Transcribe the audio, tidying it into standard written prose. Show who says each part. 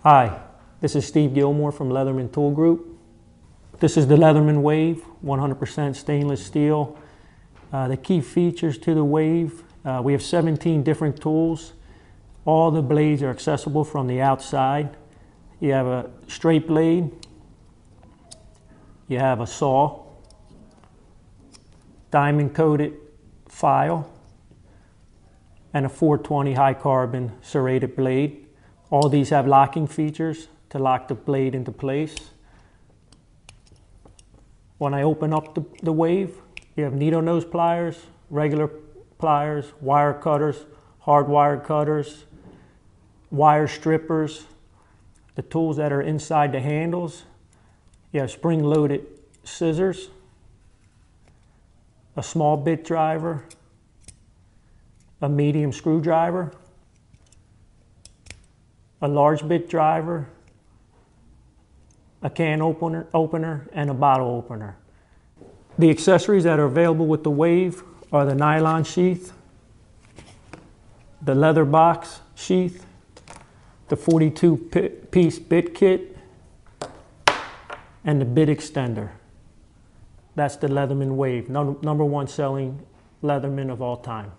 Speaker 1: Hi, this is Steve Gilmore from Leatherman Tool Group. This is the Leatherman WAVE, 100% stainless steel. The key features to the WAVE, we have 17 different tools. All the blades are accessible from the outside. You have a straight blade, you have a saw, diamond coated file, and a 420 high carbon serrated blade. All these have locking features to lock the blade into place. When I open up the WAVE, you have needle nose pliers, regular pliers, wire cutters, hard wire cutters, wire strippers. The tools that are inside the handles, you have spring-loaded scissors, a small bit driver, a medium screwdriver, a large bit driver, a can opener, and a bottle opener. The accessories that are available with the WAVE are the nylon sheath, the leather box sheath, the 42-piece bit kit, and the bit extender. That's the Leatherman WAVE, number one selling Leatherman of all time.